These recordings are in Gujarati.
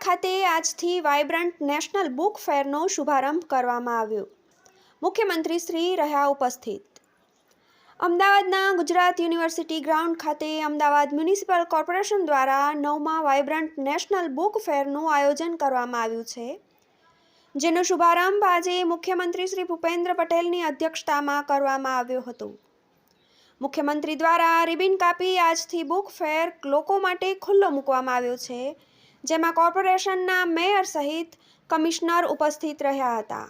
ખાતે આજથી વાઇબ્રન્ટ નેશનલ બુક ફેરનો શુભારંભ કરવામાં આવ્યો। મુખ્યમંત્રી શ્રી રહ્યા ઉપસ્થિત। અમદાવાદના ગુજરાત યુનિવર્સિટી ગ્રાઉન્ડ ખાતે અમદાવાદ મ્યુનિસિપલ કોર્પોરેશન દ્વારા 9મા વાઇબ્રન્ટ નેશનલ બુક ફેરનું આયોજન કરવામાં આવ્યું છે, જેનો શુભારંભ આજે મુખ્યમંત્રી શ્રી ભૂપેન્દ્ર પટેલની અધ્યક્ષતામાં કરવામાં આવ્યો હતો। મુખ્યમંત્રી દ્વારા રિબિન કાપી આજથી બુક ફેર લોકો માટે ખુલ્લો મૂકવામાં આવ્યો છે, જેમાં કોર્પોરેશનના મેયર સહિત કમિશનર ઉપસ્થિત રહ્યા હતા।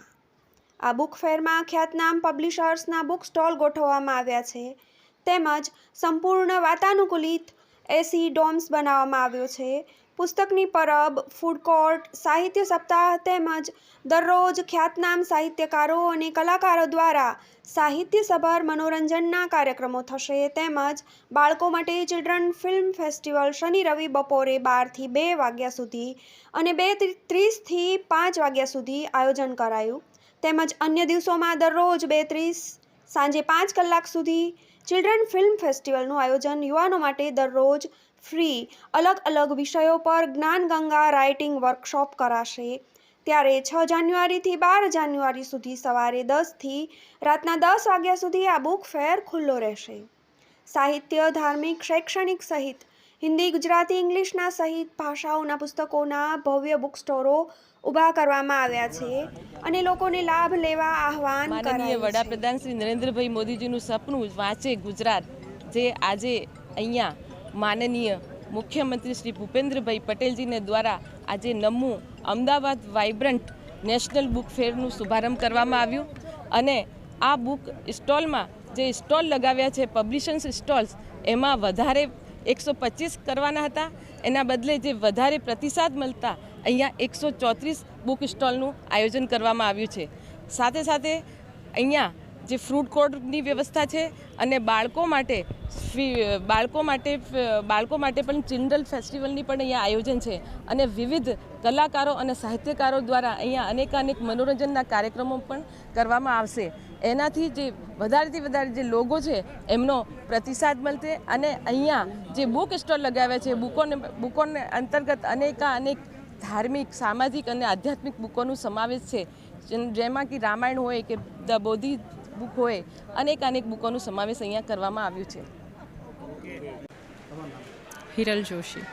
આ બુક ફેરમાં ખ્યાતનામ પબ્લિશર્સના બુક સ્ટોલ ગોઠવવામાં આવ્યા છે, તેમજ સંપૂર્ણ વાતાનુકૂલિત એસી ડોમ્સ બનાવવામાં આવ્યો છે। પુસ્તકની પરબ, ફૂડ કોર્ટ, સાહિત્ય સપ્તાહ તેમજ દરરોજ ખ્યાતનામ સાહિત્યકારો અને કલાકારો દ્વારા સાહિત્યસભર મનોરંજનના કાર્યક્રમો થશે, તેમજ બાળકો માટે ચિલ્ડ્રન ફિલ્મ ફેસ્ટિવલ શનિ રવિ બપોરે 12 થી 2 વાગ્યા સુધી અને 2:30 થી 5 વાગ્યા સુધી આયોજન કરાયું, તેમજ અન્ય દિવસોમાં દરરોજ 2:30 સાંજે 5 કલાક સુધી ચિલ્ડ્રન ફિલ્મ ફેસ્ટિવલનું આયોજન યુવાનો માટે દરરોજ ફ્રી અલગ અલગ વિષયો પર જ્ઞાનગંગા રાઇટિંગ વર્કશોપ કરાશે। ત્યારે 6 જાન્યુઆરીથી 12 જાન્યુઆરી સુધી સવારે 10 થી રાતના 10 વાગ્યા સુધી આ બુક ફેર ખુલ્લો રહેશે। સાહિત્ય, ધાર્મિક, શૈક્ષણિક સહિત હિન્દી, ગુજરાતી, ઇંગ્લિશના સહિત ભાષાઓના પુસ્તકોના ભવ્ય બુક સ્ટોરો ઊભા કરવામાં આવ્યા છે અને લોકોને લાભ લેવા આહવાન માનનીય વડાપ્રધાન શ્રી નરેન્દ્રભાઈ મોદીજીનું સપનું વાંચે ગુજરાત, જે આજે અહીંયા માનનીય મુખ્યમંત્રી શ્રી ભૂપેન્દ્રભાઈ પટેલજીને દ્વારા આજે 9મું અમદાવાદ વાઇબ્રન્ટ નેશનલ બુક ફેરનું શુભારંભ કરવામાં આવ્યું અને આ બુક સ્ટોલમાં જે સ્ટોલ લગાવ્યા છે પબ્લિશર્સ સ્ટોલ્સ, એમાં વધારે 125 કરવાના હતા, એના બદલે જે વધારે પ્રતિસાદ મળતા અહીંયા 134 બુક સ્ટોલનું આયોજન કરવામાં આવ્યું છે। સાથે સાથે અહીંયા જે ફ્રૂટ કોર્ટની વ્યવસ્થા છે અને બાળકો માટે પણ ચિલ્ડ્રન ફેસ્ટિવલની પણ અહીંયા આયોજન છે અને વિવિધ કલાકારો અને સાહિત્યકારો દ્વારા અહીંયા અનેકાનેક મનોરંજનના કાર્યક્રમો પણ કરવામાં આવશે। એનાથી જે વધારેથી વધારે જે લોકો છે એમનો પ્રતિસાદ મળશે અને અહીંયા જે બુક સ્ટોલ લગાવ્યા છે બુકોને અંતર્ગત અનેક ધાર્મિક, સામાજિક અને આધ્યાત્મિક બુકોનું સમાવેશ છે, જેમાં કે રામાયણ હોય કે ધ બોધિ બુક હોય, અનેક બુકોનું સમાવેશ અહીંયા કરવામાં આવ્યું છે। હિરલ જોશી।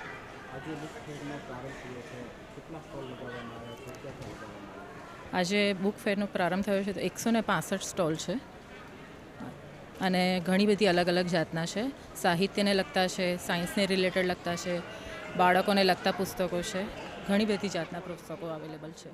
આજે બુક ફેરનો પ્રારંભ થયો છે તો 165 સ્ટોલ છે અને ઘણી બધી અલગ અલગ જાતના છે। સાહિત્યને લગતા છે, સાયન્સને રિલેટેડ લગતા છે, બાળકોને લગતા પુસ્તકો છે, ઘણી બધી જાતના પુસ્તકો અવેલેબલ છે।